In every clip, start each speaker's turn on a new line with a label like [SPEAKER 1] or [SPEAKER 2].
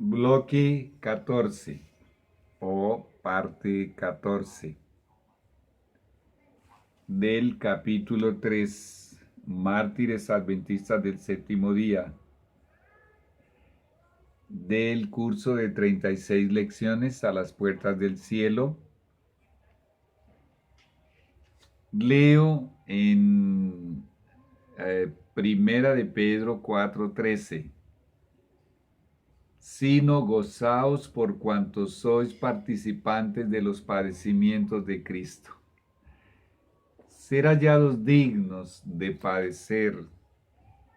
[SPEAKER 1] Bloque 14 o parte 14 del capítulo 3, Mártires Adventistas del Séptimo Día, del curso de 36 lecciones a las puertas del cielo. Leo en Primera de Pedro 4:13. Sino gozaos por cuanto sois participantes de los padecimientos de Cristo. Ser hallados dignos de padecer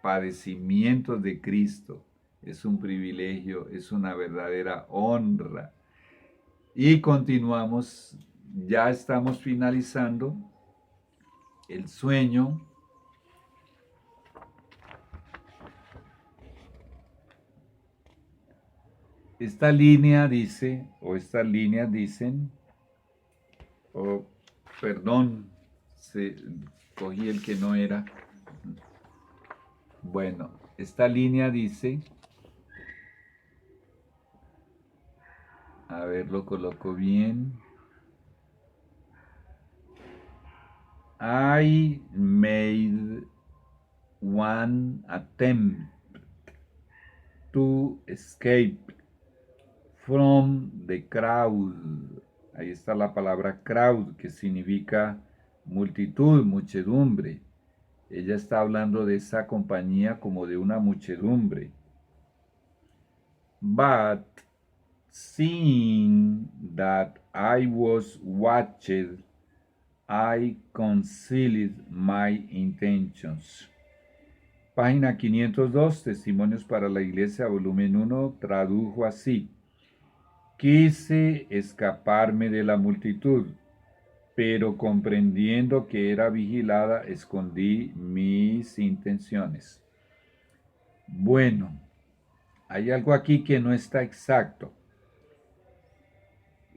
[SPEAKER 1] padecimientos de Cristo es un privilegio, es una verdadera honra. Y continuamos, ya estamos finalizando el sueño. Esta línea dice, o estas líneas dicen, perdón, cogí el que no era. Bueno, esta línea dice, a ver, lo coloco bien. I made one attempt to escape from the crowd. Ahí está la palabra crowd, que significa multitud, muchedumbre. Ella está hablando de esa compañía como de una muchedumbre. But seeing that I was watched, I concealed my intentions. Página 502, Testimonios para la Iglesia, volumen 1, tradujo así. Quise escaparme de la multitud, pero comprendiendo que era vigilada, escondí mis intenciones. Bueno, hay algo aquí que no está exacto.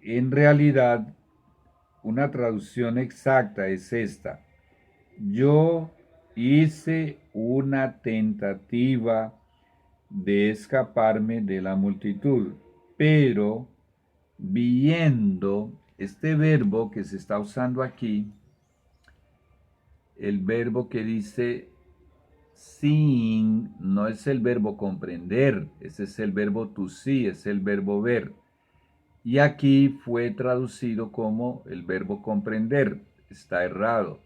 [SPEAKER 1] En realidad, una traducción exacta es esta. Yo hice una tentativa de escaparme de la multitud, pero viendo este verbo que se está usando aquí, el verbo que dice seeing, no es el verbo comprender, ese es el verbo to see, es el verbo ver. Y aquí fue traducido como el verbo comprender, está errado.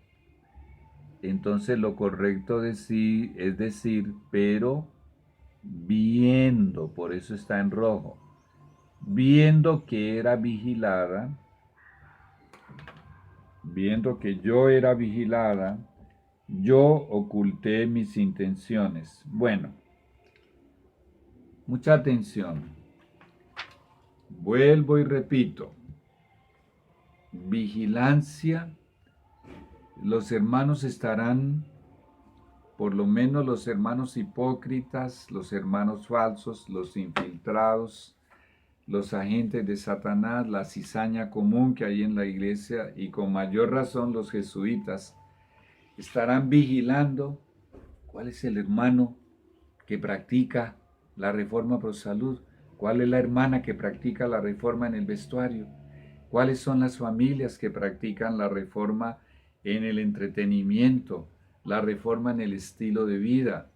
[SPEAKER 1] Entonces lo correcto es decir, pero viendo, por eso está en rojo, viendo que era vigilada, viendo que yo era vigilada, yo oculté mis intenciones. Bueno, mucha atención. Vuelvo y repito. Vigilancia. Los hermanos estarán, por lo menos los hermanos hipócritas, los hermanos falsos, los infiltrados, los agentes de Satanás, la cizaña común que hay en la iglesia, y con mayor razón los jesuitas, estarán vigilando cuál es el hermano que practica la reforma pro salud, cuál es la hermana que practica la reforma en el vestuario, cuáles son las familias que practican la reforma en el entretenimiento, la reforma en el estilo de vida,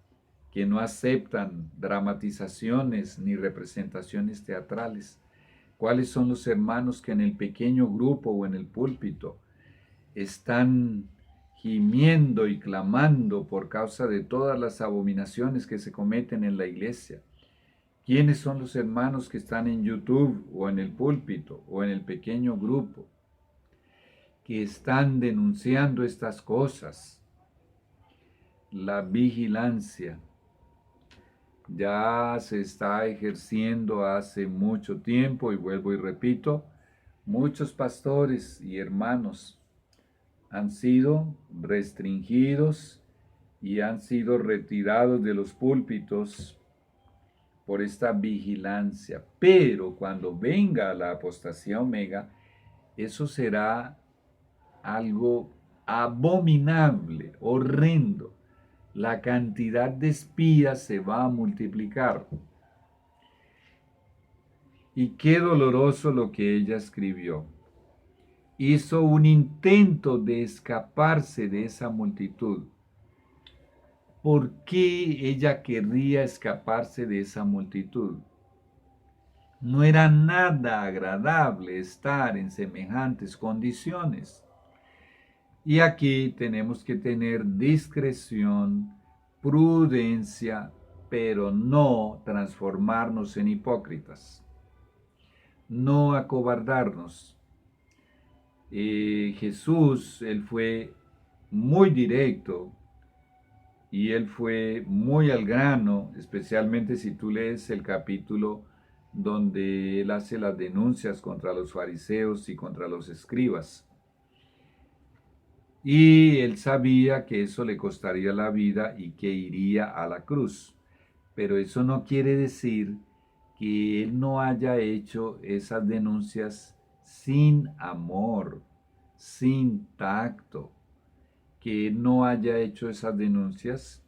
[SPEAKER 1] que no aceptan dramatizaciones ni representaciones teatrales. ¿Cuáles son los hermanos que en el pequeño grupo o en el púlpito están gimiendo y clamando por causa de todas las abominaciones que se cometen en la iglesia? ¿Quiénes son los hermanos que están en YouTube o en el púlpito o en el pequeño grupo que están denunciando estas cosas? La vigilancia ya se está ejerciendo hace mucho tiempo, y vuelvo y repito, muchos pastores y hermanos han sido restringidos y han sido retirados de los púlpitos por esta vigilancia. Pero cuando venga la apostasía omega, eso será algo abominable, horrendo. La cantidad de espías se va a multiplicar. Y qué doloroso lo que ella escribió. Hizo un intento de escaparse de esa multitud. ¿Por qué ella querría escaparse de esa multitud? No era nada agradable estar en semejantes condiciones. Y aquí tenemos que tener discreción, prudencia, pero no transformarnos en hipócritas, no acobardarnos. Jesús, él fue muy directo y él fue muy al grano, especialmente si tú lees el capítulo donde él hace las denuncias contra los fariseos y contra los escribas. Y él sabía que eso le costaría la vida y que iría a la cruz. Pero eso no quiere decir que él no haya hecho esas denuncias sin amor, sin tacto, que él no haya hecho esas denuncias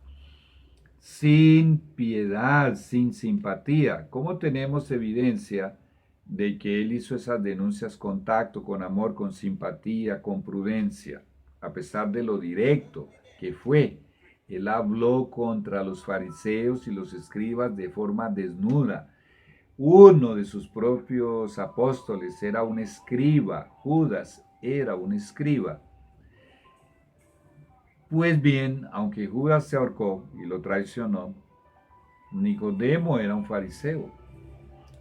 [SPEAKER 1] sin piedad, sin simpatía. ¿Cómo tenemos evidencia de que él hizo esas denuncias con tacto, con amor, con simpatía, con prudencia? A pesar de lo directo que fue, él habló contra los fariseos y los escribas de forma desnuda. Uno de sus propios apóstoles era un escriba, Judas era un escriba. Pues bien, aunque Judas se ahorcó y lo traicionó, Nicodemo era un fariseo,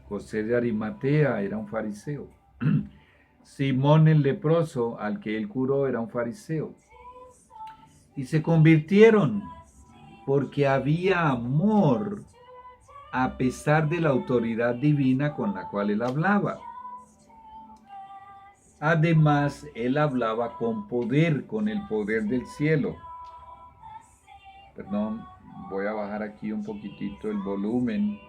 [SPEAKER 1] José de Arimatea era un fariseo, Simón el leproso, al que él curó, era un fariseo. Y se convirtieron porque había amor a pesar de la autoridad divina con la cual él hablaba. Además, él hablaba con poder, con el poder del cielo. Perdón, voy a bajar aquí un poquitito el volumen.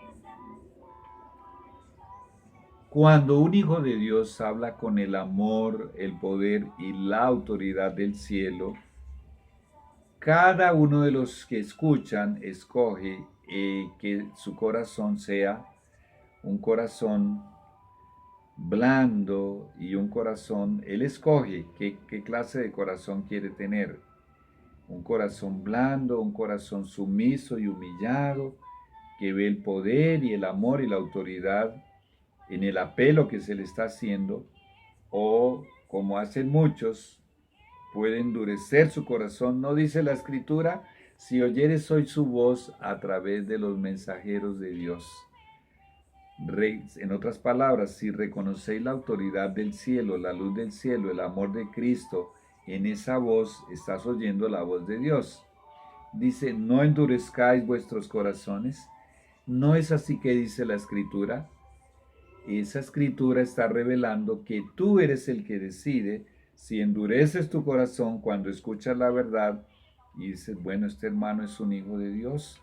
[SPEAKER 1] Cuando un hijo de Dios habla con el amor, el poder y la autoridad del cielo, cada uno de los que escuchan escoge que su corazón sea un corazón blando y un corazón, él escoge qué clase de corazón quiere tener. Un corazón blando, un corazón sumiso y humillado, que ve el poder y el amor y la autoridad en el apelo que se le está haciendo, o como hacen muchos, puede endurecer su corazón. ¿No dice la Escritura? Si oyeres hoy su voz a través de los mensajeros de Dios. En otras palabras, si reconocéis la autoridad del cielo, la luz del cielo, el amor de Cristo, en esa voz estás oyendo la voz de Dios. Dice, no endurezcáis vuestros corazones. ¿No es así que dice la Escritura? Esa Escritura está revelando que tú eres el que decide si endureces tu corazón cuando escuchas la verdad y dices, bueno, este hermano es un hijo de Dios,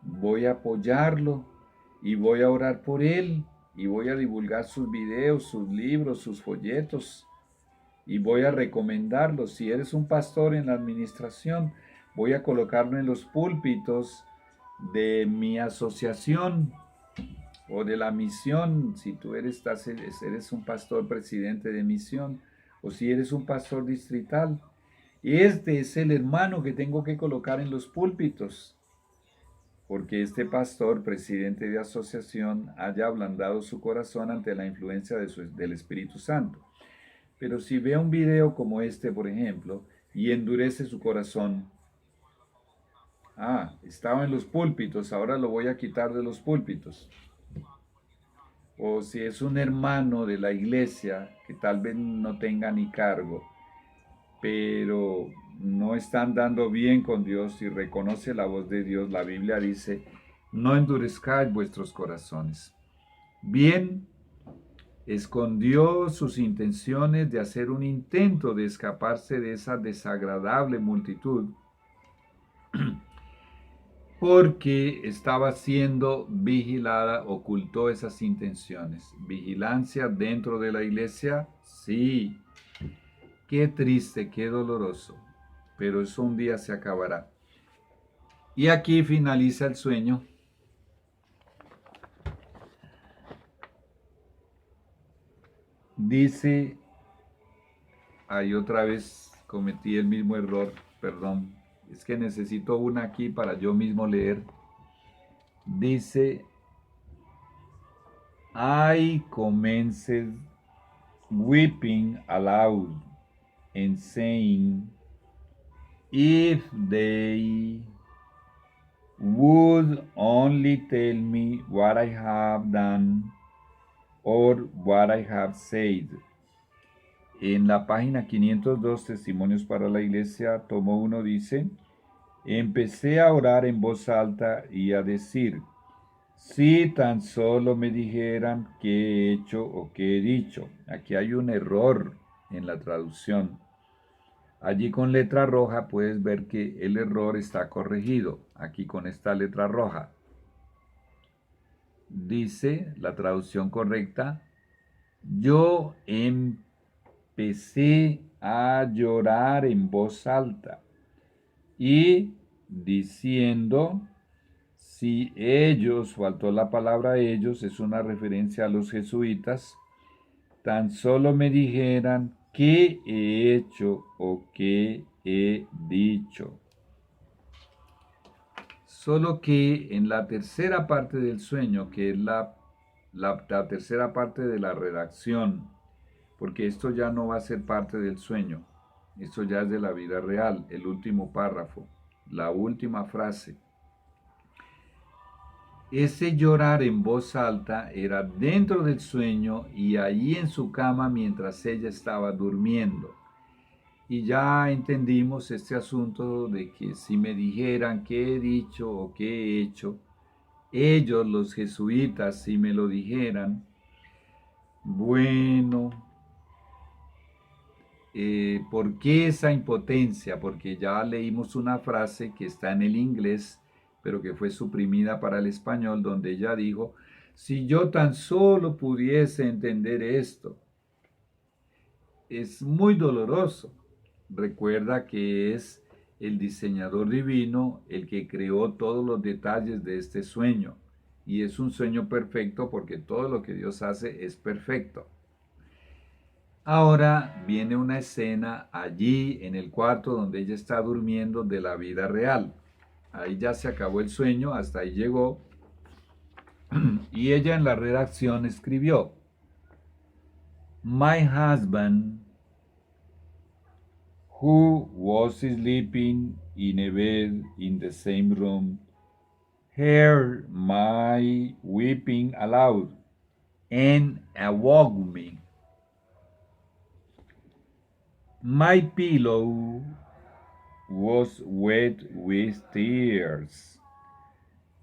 [SPEAKER 1] voy a apoyarlo y voy a orar por él y voy a divulgar sus videos, sus libros, sus folletos y voy a recomendarlos. Si eres un pastor en la administración, voy a colocarlo en los púlpitos de mi asociación o de la misión, si tú eres un pastor presidente de misión, o si eres un pastor distrital. Este es el hermano que tengo que colocar en los púlpitos, porque este pastor, presidente de asociación, haya ablandado su corazón ante la influencia del Espíritu Santo. Pero si ve un video como este, por ejemplo, y endurece su corazón, estaba en los púlpitos, ahora lo voy a quitar de los púlpitos. O si es un hermano de la iglesia que tal vez no tenga ni cargo, pero no está andando bien con Dios y reconoce la voz de Dios, la Biblia dice, no endurezcáis vuestros corazones. Bien, escondió sus intenciones de hacer un intento de escaparse de esa desagradable multitud porque estaba siendo vigilada, ocultó esas intenciones. Vigilancia dentro de la iglesia, sí. Qué triste, qué doloroso, pero eso un día se acabará. Y aquí finaliza el sueño. Dice, ahí otra vez cometí el mismo error, perdón, es que necesito una aquí para yo mismo leer. Dice, I commenced weeping aloud and saying, if they would only tell me what I have done or what I have said. En la página 502, Testimonios para la Iglesia, tomo 1, dice, empecé a orar en voz alta y a decir, si tan solo me dijeran qué he hecho o qué he dicho. Aquí hay un error en la traducción. Allí con letra roja puedes ver que el error está corregido. Aquí con esta letra roja. Dice la traducción correcta, yo empecé a llorar en voz alta y diciendo, si ellos, faltó la palabra ellos, es una referencia a los jesuitas, tan solo me dijeran qué he hecho o qué he dicho. Solo que en la tercera parte del sueño, que es la tercera parte de la redacción, porque esto ya no va a ser parte del sueño, esto ya es de la vida real, el último párrafo, la última frase. Ese llorar en voz alta era dentro del sueño y allí en su cama mientras ella estaba durmiendo. Y ya entendimos este asunto de que si me dijeran qué he dicho o qué he hecho, ellos, los jesuitas, si me lo dijeran, bueno, ¿por qué esa impotencia? Porque ya leímos una frase que está en el inglés, pero que fue suprimida para el español, donde ella dijo, si yo tan solo pudiese entender esto. Es muy doloroso. Recuerda que es el diseñador divino el que creó todos los detalles de este sueño. Y es un sueño perfecto porque todo lo que Dios hace es perfecto. Ahora viene una escena allí en el cuarto donde ella está durmiendo de la vida real. Ahí ya se acabó el sueño, hasta ahí llegó. Y ella en la redacción escribió, My husband, who was sleeping in a bed in the same room, heard my weeping aloud and awoke me. My pillow was wet with tears,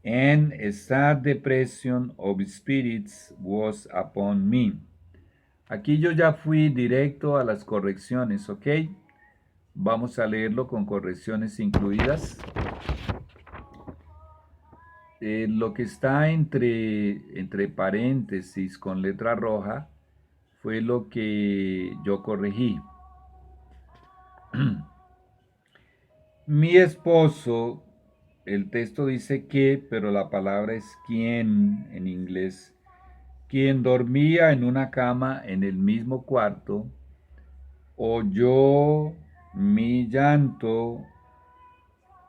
[SPEAKER 1] and a sad depression of spirits was upon me. Aquí yo ya fui directo a las correcciones, ¿ok? Vamos a leerlo con correcciones incluidas. Lo que está entre paréntesis con letra roja fue lo que yo corregí. Mi esposo, el texto dice que, pero la palabra es quien en inglés, quien dormía en una cama en el mismo cuarto, oyó mi llanto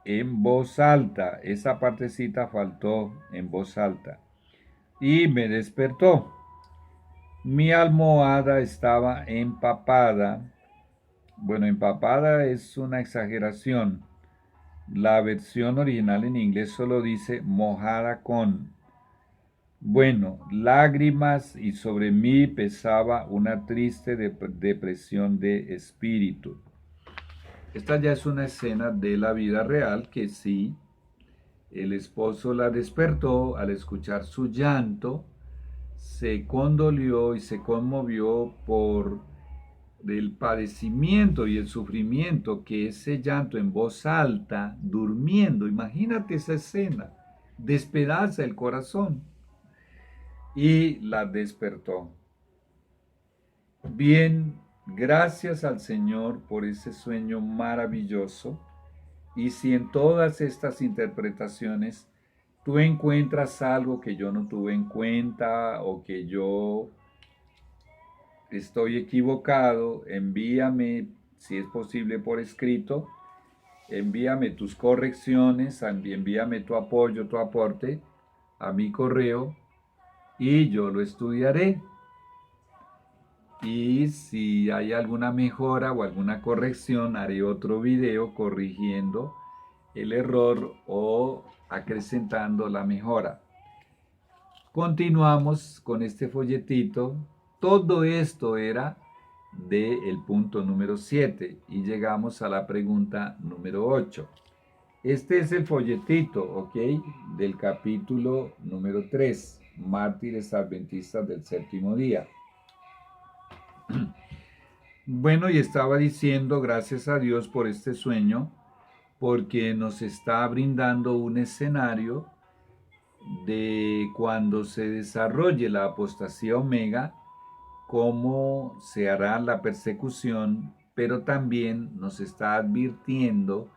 [SPEAKER 1] en voz alta. Esa partecita faltó en voz alta. Y me despertó. Mi almohada estaba empapada. Bueno, empapada es una exageración. La versión original en inglés solo dice mojada con. Bueno, lágrimas y sobre mí pesaba una triste depresión de espíritu. Esta ya es una escena de la vida real que sí, el esposo la despertó al escuchar su llanto, se condolió y se conmovió por el padecimiento y el sufrimiento que ese llanto en voz alta, durmiendo, imagínate esa escena, despedaza el corazón y la despertó. Bien, gracias al Señor por ese sueño maravilloso. Y si en todas estas interpretaciones tú encuentras algo que yo no tuve en cuenta o que yo estoy equivocado, envíame, si es posible por escrito, envíame tus correcciones, envíame tu apoyo, tu aporte a mi correo y yo lo estudiaré. Y si hay alguna mejora o alguna corrección, haré otro video corrigiendo el error o acrecentando la mejora. Continuamos con este folletito. Todo esto era del punto número 7 y llegamos a la pregunta número 8. Este es el folletito, ¿ok? Del capítulo número 3, Mártires Adventistas del Séptimo Día. Bueno, y estaba diciendo, gracias a Dios por este sueño, porque nos está brindando un escenario de cuando se desarrolle la apostasía omega, cómo se hará la persecución, pero también nos está advirtiendo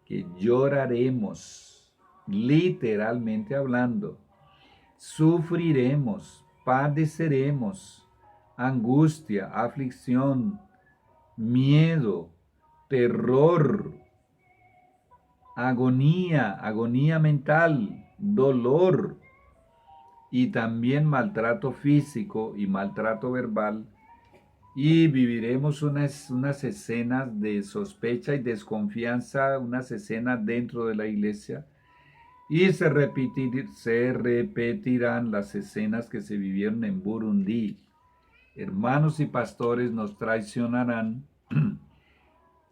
[SPEAKER 1] que lloraremos, literalmente hablando, sufriremos, padeceremos, angustia, aflicción, miedo, terror, agonía mental, dolor y también maltrato físico y maltrato verbal. Y viviremos unas escenas de sospecha y desconfianza, unas escenas dentro de la iglesia. Y se repetirán las escenas que se vivieron en Burundi. Hermanos y pastores nos traicionarán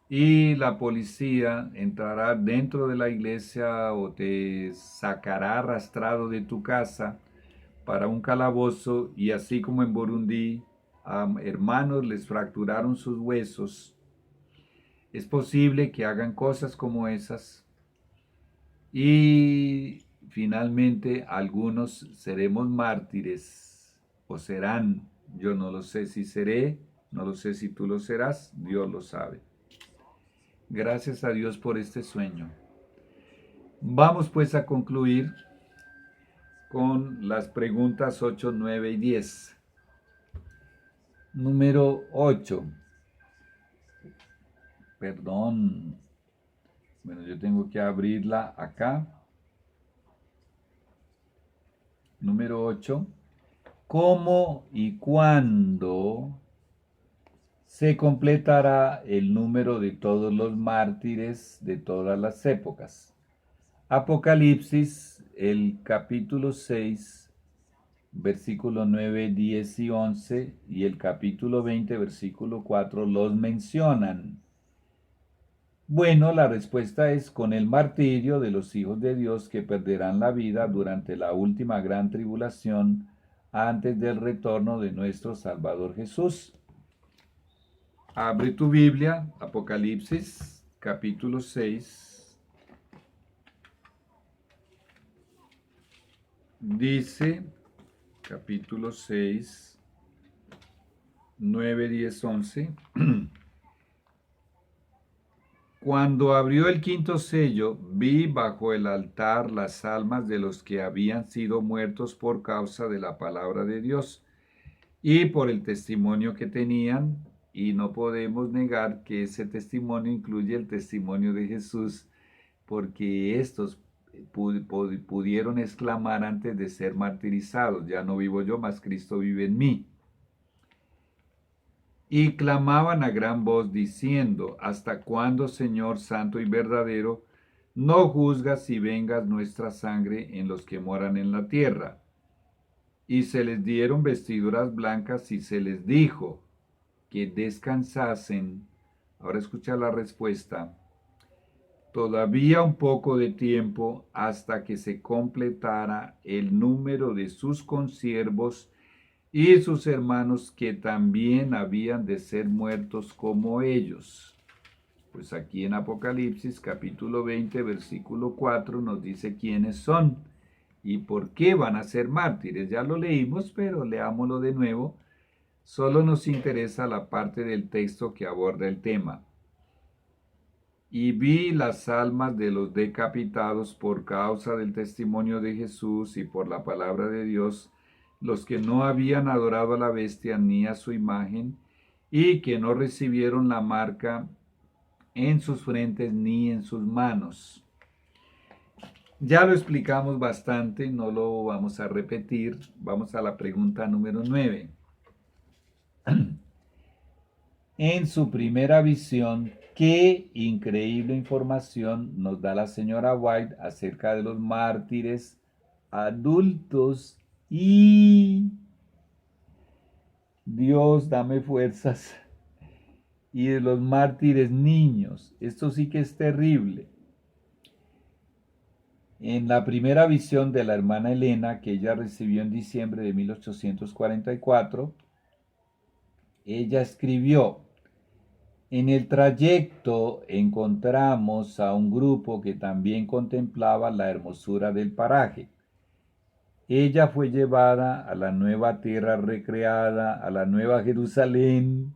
[SPEAKER 1] y la policía entrará dentro de la iglesia o te sacará arrastrado de tu casa para un calabozo, y así como en Burundi a hermanos les fracturaron sus huesos, es posible que hagan cosas como esas y finalmente algunos seremos mártires o serán. Yo no lo sé si seré, no lo sé si tú lo serás, Dios lo sabe. Gracias a Dios por este sueño. Vamos pues a concluir con las preguntas 8, 9 y 10. Número 8. Perdón. Bueno, yo tengo que abrirla acá. Número 8. ¿Cómo y cuándo se completará el número de todos los mártires de todas las épocas? Apocalipsis, el capítulo 6, versículo 9, 10 y 11, y el capítulo 20, versículo 4, los mencionan. Bueno, la respuesta es con el martirio de los hijos de Dios que perderán la vida durante la última gran tribulación antes del retorno de nuestro Salvador Jesús. Abre tu Biblia, Apocalipsis, capítulo 6. Dice, capítulo 6, 9, 10, 11. Cuando abrió el quinto sello, vi bajo el altar las almas de los que habían sido muertos por causa de la palabra de Dios y por el testimonio que tenían, y no podemos negar que ese testimonio incluye el testimonio de Jesús, porque estos pudieron exclamar antes de ser martirizados: ya no vivo yo, mas Cristo vive en mí. Y clamaban a gran voz diciendo: ¿hasta cuándo, Señor santo y verdadero, no juzgas y vengas nuestra sangre en los que moran en la tierra? Y se les dieron vestiduras blancas y se les dijo que descansasen. Ahora escucha la respuesta: todavía un poco de tiempo hasta que se completara el número de sus consiervos y sus hermanos, que también habían de ser muertos como ellos. Pues aquí en Apocalipsis capítulo 20, versículo 4 nos dice quiénes son y por qué van a ser mártires. Ya lo leímos, pero leámoslo de nuevo. Solo nos interesa la parte del texto que aborda el tema. Y vi las almas de los decapitados por causa del testimonio de Jesús y por la palabra de Dios, los que no habían adorado a la bestia ni a su imagen, y que no recibieron la marca en sus frentes ni en sus manos. Ya lo explicamos bastante, no lo vamos a repetir. Vamos a la pregunta número 9. En su primera visión, qué increíble información nos da la señora White acerca de los mártires adultos y Dios, dame fuerzas, y de los mártires niños. Esto sí que es terrible. En la primera visión de la hermana Elena, que ella recibió en diciembre de 1844, ella escribió: en el trayecto encontramos a un grupo que también contemplaba la hermosura del paraje. Ella fue llevada a la nueva tierra recreada, a la nueva Jerusalén.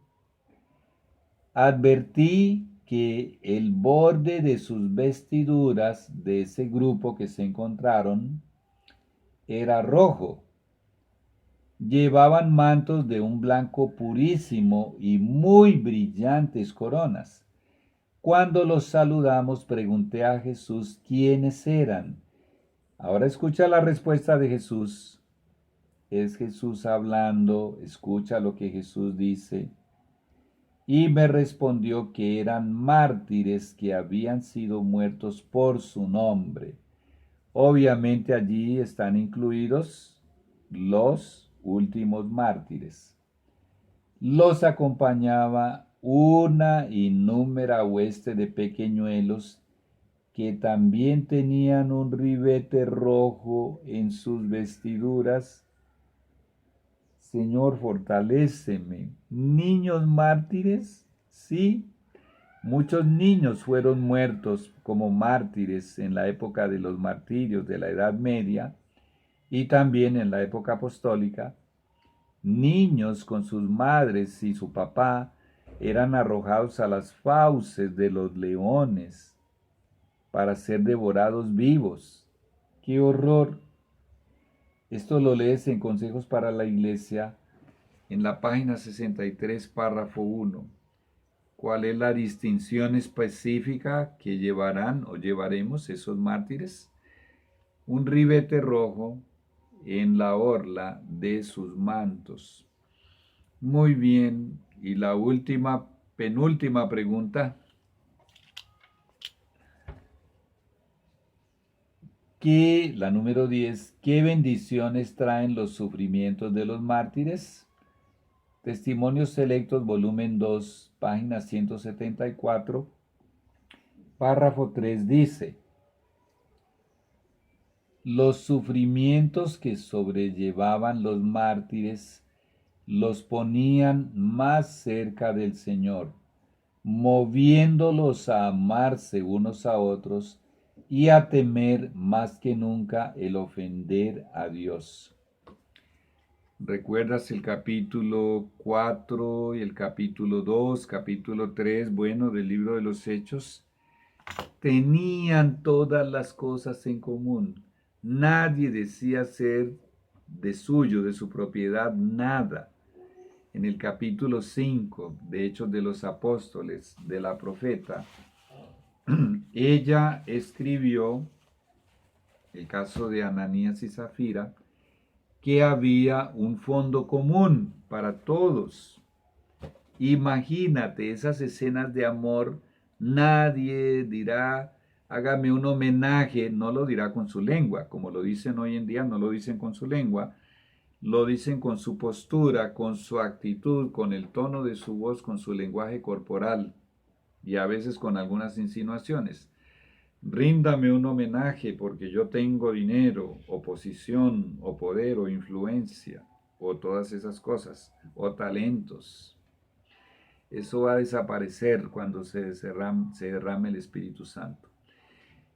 [SPEAKER 1] Advertí que el borde de sus vestiduras de ese grupo que se encontraron era rojo. Llevaban mantos de un blanco purísimo y muy brillantes coronas. Cuando los saludamos, pregunté a Jesús quiénes eran. Ahora escucha la respuesta de Jesús. Es Jesús hablando, escucha lo que Jesús dice. Y me respondió que eran mártires que habían sido muertos por su nombre. Obviamente allí están incluidos los últimos mártires. Los acompañaba una innúmera hueste de pequeñuelos que también tenían un ribete rojo en sus vestiduras. Señor, fortaléceme. ¿Niños mártires? Sí. Muchos niños fueron muertos como mártires en la época de los martirios de la Edad Media y también en la época apostólica. Niños con sus madres y su papá eran arrojados a las fauces de los leones para ser devorados vivos. ¡Qué horror! Esto lo lees en Consejos para la Iglesia, en la página 63, párrafo 1. ¿Cuál es la distinción específica que llevarán o llevaremos esos mártires? Un ribete rojo en la orla de sus mantos. Muy bien. Y la penúltima pregunta. La número 10, ¿qué bendiciones traen los sufrimientos de los mártires? Testimonios Selectos, volumen 2, página 174, párrafo 3 dice: los sufrimientos que sobrellevaban los mártires los ponían más cerca del Señor, moviéndolos a amarse unos a otros y a temer más que nunca el ofender a Dios. ¿Recuerdas el capítulo 4 y el capítulo 2, capítulo 3, bueno, del libro de los Hechos? Tenían todas las cosas en común. Nadie decía ser de suyo, de su propiedad, nada. En el capítulo 5 de Hechos de los Apóstoles, de la profeta, ella escribió el caso de Ananías y Zafira, que había un fondo común para todos. Imagínate esas escenas de amor. Nadie dirá, hágame un homenaje, no lo dirá con su lengua, como lo dicen hoy en día, no lo dicen con su lengua, lo dicen con su postura, con su actitud, con el tono de su voz, con su lenguaje corporal y a veces con algunas insinuaciones. Ríndame un homenaje porque yo tengo dinero, o posición, o poder, o influencia, o todas esas cosas, o talentos. Eso va a desaparecer cuando se derrame el Espíritu Santo.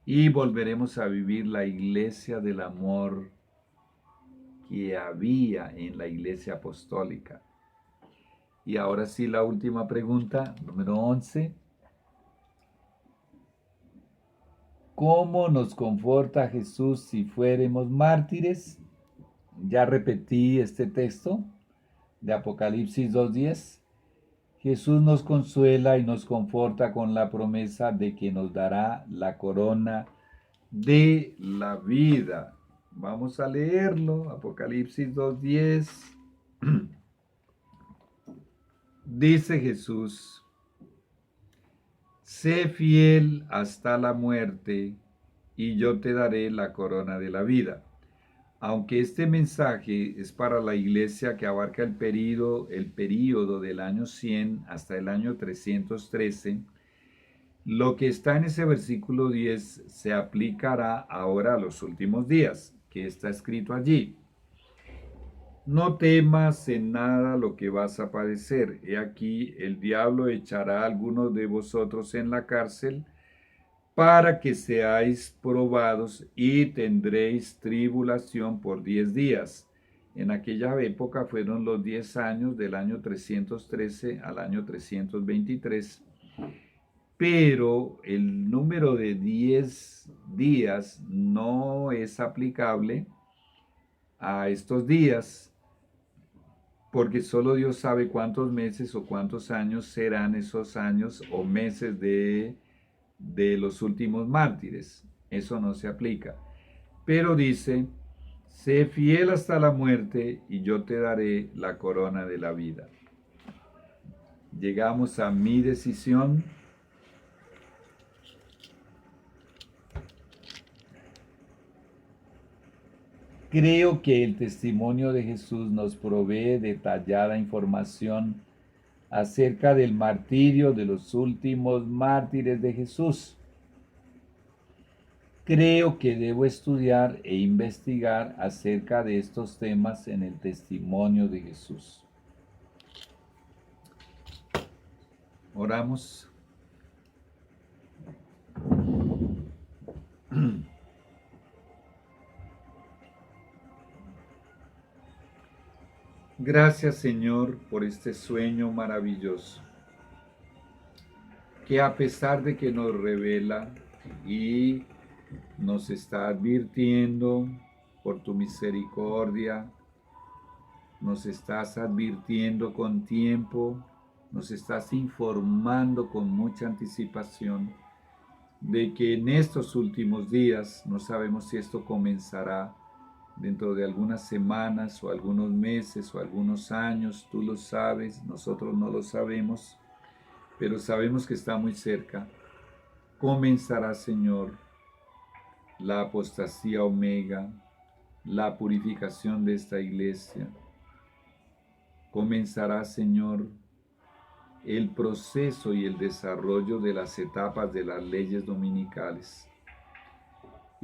[SPEAKER 1] Y volveremos a vivir la iglesia del amor que había en la iglesia apostólica. Y ahora sí, la última pregunta, número 11. ¿Cómo nos conforta Jesús si fuéramos mártires? ya repetí este texto de Apocalipsis 2:10. Jesús nos consuela y nos conforta con la promesa de que nos dará la corona de la vida. Vamos a leerlo, Apocalipsis 2:10. Dice Jesús: sé fiel hasta la muerte y yo te daré la corona de la vida. Aunque este mensaje es para la iglesia que abarca el período del año 100 hasta el año 313, lo que está en ese versículo 10 se aplicará ahora a los últimos días, que está escrito allí. No temas en nada lo que vas a padecer. He aquí, el diablo echará a algunos de vosotros en la cárcel para que seáis probados y tendréis tribulación por 10 días. En aquella época fueron los 10 años del año 313 al año 323, pero el número de 10 días no es aplicable a estos días, porque solo Dios sabe cuántos meses o cuántos años serán esos años o meses de los últimos mártires. Eso no se aplica. Pero dice: sé fiel hasta la muerte y yo te daré la corona de la vida. Llegamos a mi decisión. Creo que el testimonio de Jesús nos provee detallada información acerca del martirio de los últimos mártires de Jesús. Creo que debo estudiar e investigar acerca de estos temas en el testimonio de Jesús. Oramos. Gracias, Señor, por este sueño maravilloso, que a pesar de que nos revela y nos está advirtiendo por tu misericordia, nos estás advirtiendo con tiempo, nos estás informando con mucha anticipación de que en estos últimos días, no sabemos si esto comenzará dentro de algunas semanas o algunos meses o algunos años, tú lo sabes, nosotros no lo sabemos, pero sabemos que está muy cerca. Comenzará, Señor, la apostasía omega, la purificación de esta iglesia. Comenzará, Señor, el proceso y el desarrollo de las etapas de las leyes dominicales.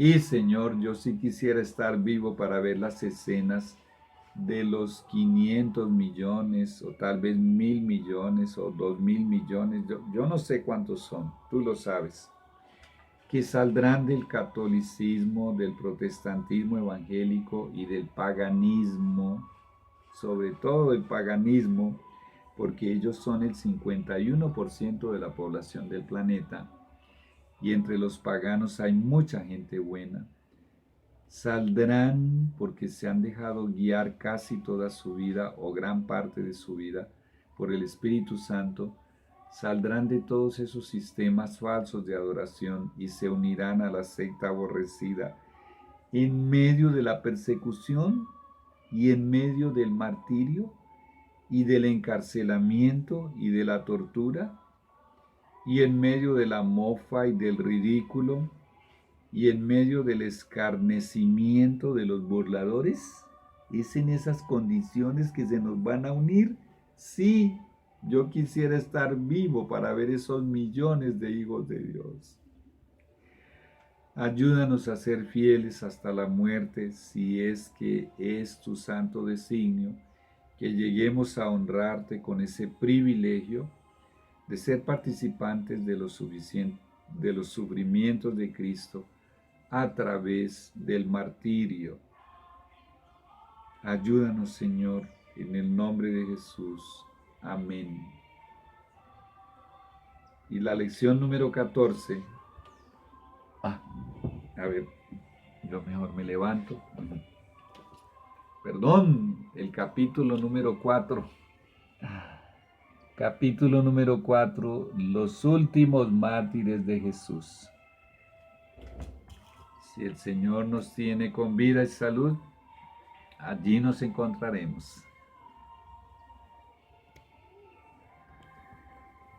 [SPEAKER 1] Y, Señor, yo sí quisiera estar vivo para ver las escenas de los 500 millones o tal vez 1.000 millones o 2.000 millones, yo no sé cuántos son, tú lo sabes, que saldrán del catolicismo, del protestantismo evangélico y del paganismo, sobre todo el paganismo, porque ellos son el 51% de la población del planeta, y entre los paganos hay mucha gente buena. Saldrán porque se han dejado guiar casi toda su vida o gran parte de su vida por el Espíritu Santo. Saldrán de todos esos sistemas falsos de adoración y se unirán a la secta aborrecida en medio de la persecución y en medio del martirio y del encarcelamiento y de la tortura y en medio de la mofa y del ridículo y en medio del escarnecimiento de los burladores. ¿Es en esas condiciones que se nos van a unir? Sí, yo quisiera estar vivo para ver esos millones de hijos de Dios. Ayúdanos a ser fieles hasta la muerte, si es que es tu santo designio, que lleguemos a honrarte con ese privilegio de ser participantes de los sufrimientos de Cristo a través del martirio. Ayúdanos, Señor, en el nombre de Jesús. Amén. Y la lección número 14. A ver, yo mejor me levanto. el capítulo número 4. Capítulo número 4, los últimos mártires de Jesús. Si el Señor nos tiene con vida y salud, allí nos encontraremos.